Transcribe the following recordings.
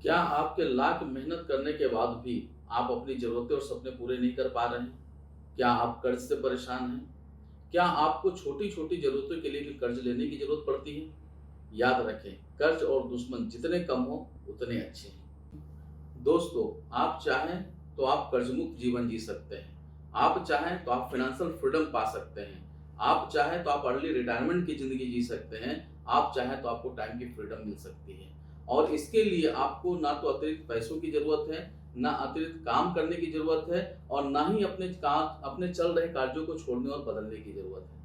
क्या आपके लाख मेहनत करने के बाद भी आप अपनी ज़रूरतें और सपने पूरे नहीं कर पा रहे हैं? क्या आप कर्ज़ से परेशान हैं? क्या आपको छोटी-छोटी ज़रूरतों के लिए भी कर्ज़ लेने की ज़रूरत पड़ती है? याद रखें, कर्ज़ और दुश्मन जितने कम हों, उतने अच्छे हैं। दोस्तों, आप चाहें तो आप कर्ज़मुक्त जीवन जी सकते हैं। आप चाहें तो आप फ़ाइनेंशियल फ्रीडम पा सकते हैं। आप चाहें तो आप अर्ली रिटायरमेंट की ज़िंदगी जी सकते हैं। आप चाहें तो आपको टाइम की फ्रीडम मिल सकती है। और इसके लिए आपको ना तो अतिरिक्त पैसों की ज़रूरत है, ना अतिरिक्त काम करने की ज़रूरत है और ना ही अपने चल रहे कार्यों को छोड़ने और बदलने की ज़रूरत है।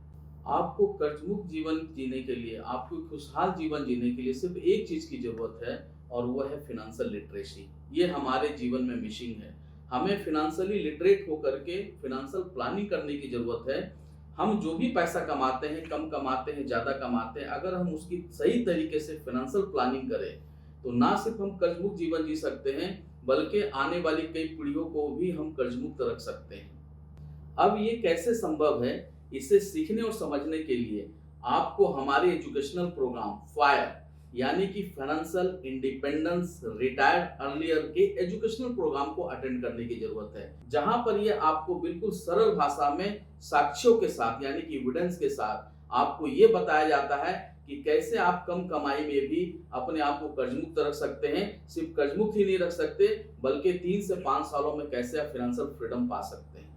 आपको कर्ज़मुक्त जीवन जीने के लिए, आपको खुशहाल जीवन जीने के लिए सिर्फ़ एक चीज़ की ज़रूरत है और वो है फ़ाइनेंशियल लिटरेसी। ये हमारे जीवन में मिसिंग है। हमें फ़ाइनेंशियली लिटरेट होकर के फ़ाइनेंशियल प्लानिंग करने की ज़रूरत है। हम जो भी पैसा कमाते हैं, कम कमाते हैं, ज़्यादा कमाते हैं, अगर हम उसकी सही तरीके से फ़ाइनेंशियल प्लानिंग करें, तो ना सिर्फ़ हम कर्ज़मुक्त जीवन जी सकते हैं, बल्कि आने वाली कई पीढ़ियों को भी हम कर्ज़मुक्त रख सकते हैं। अब ये कैसे संभव है? इसे सीखने और समझने के लिए आपको हमारे एजुकेशनल प्रोग्राम फायर यानी कि फाइनेंशियल इंडिपेंडेंस रिटायर्ड अर्लियर के एजुकेशनल प्रोग्राम को अटेंड करने की ज़रूरत है। जहाँ पर ये आपको बिल्कुल सरल भाषा में साक्ष्यों के साथ यानी कि एविडेंस के साथ आपको ये बताया जाता है कि कैसे आप कम कमाई में भी अपने आप को कर्जमुक्त रख सकते हैं। सिर्फ कर्जमुक्त ही नहीं रख सकते, बल्कि 3 से 5 सालों में कैसे आप फाइनेंशियल फ्रीडम पा सकते हैं।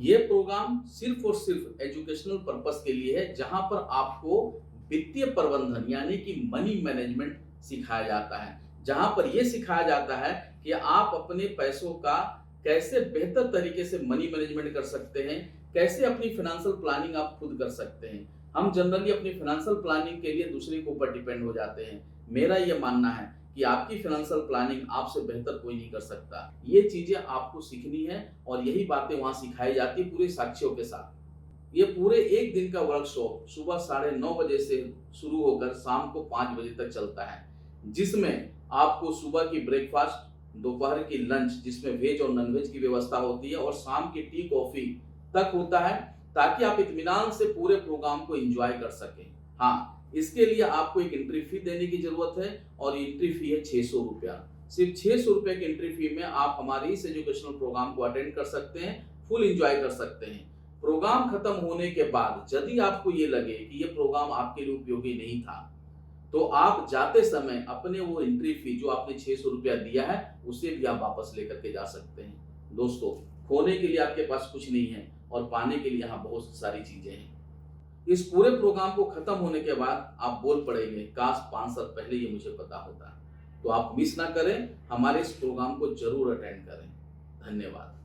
ये प्रोग्राम सिर्फ और सिर्फ एजुकेशनल पर्पस के लिए है, जहां पर आपको वित्तीय प्रबंधन यानी कि मनी मैनेजमेंट सिखाया जाता है। जहां पर यह सिखाया जाता है कि आप अपने पैसों का कैसे बेहतर तरीके से मनी मैनेजमेंट कर सकते हैं, कैसे अपनी फाइनेंशियल प्लानिंग आप खुद कर सकते हैं। हम जनरली अपनी फाइनेंशियल प्लानिंग के लिए दूसरे के ऊपर डिपेंड हो जाते हैं। मेरा यह मानना है कि आपकी फाइनेंशियल प्लानिंग आपसे बेहतर कोई नहीं कर सकता। ये चीजें आपको सीखनी है और यही बातें वहां सिखाई जाती है पूरे साक्ष्यों के साथ। ये पूरे एक दिन का वर्कशॉप सुबह 9:30 बजे से शुरू होकर शाम को 5 बजे तक चलता है, जिसमें आपको सुबह की ब्रेकफास्ट, दोपहर की लंच जिसमें वेज और नॉन वेज की व्यवस्था होती है और शाम की टी कॉफी तक होता है, ताकि आप इत्मीनान से पूरे प्रोग्राम को एंजॉय कर सकें। हाँ, इसके लिए आपको एक एंट्री फी देने की जरूरत है और एंट्री फी है 600 रुपया। सिर्फ 600 रुपए की एंट्री फी में आप हमारे इस एजुकेशनल प्रोग्राम को अटेंड कर सकते हैं, फुल एंजॉय कर सकते हैं। प्रोग्राम खत्म होने के बाद यदि आपको ये लगे कि ये प्रोग्राम आपके लिए उपयोगी नहीं था, तो आप जाते समय अपने वो एंट्री फी जो आपने 600 रुपया दिया है, उसे भी आप वापस लेकर के जा सकते हैं। दोस्तों, खोने के लिए आपके पास कुछ नहीं है और पाने के लिए यहाँ बहुत सारी चीजें हैं। इस पूरे प्रोग्राम को खत्म होने के बाद आप बोल पड़ेंगे, काश 5 साल पहले ये मुझे पता होता। तो आप मिस ना करें, हमारे इस प्रोग्राम को जरूर अटेंड करें। धन्यवाद।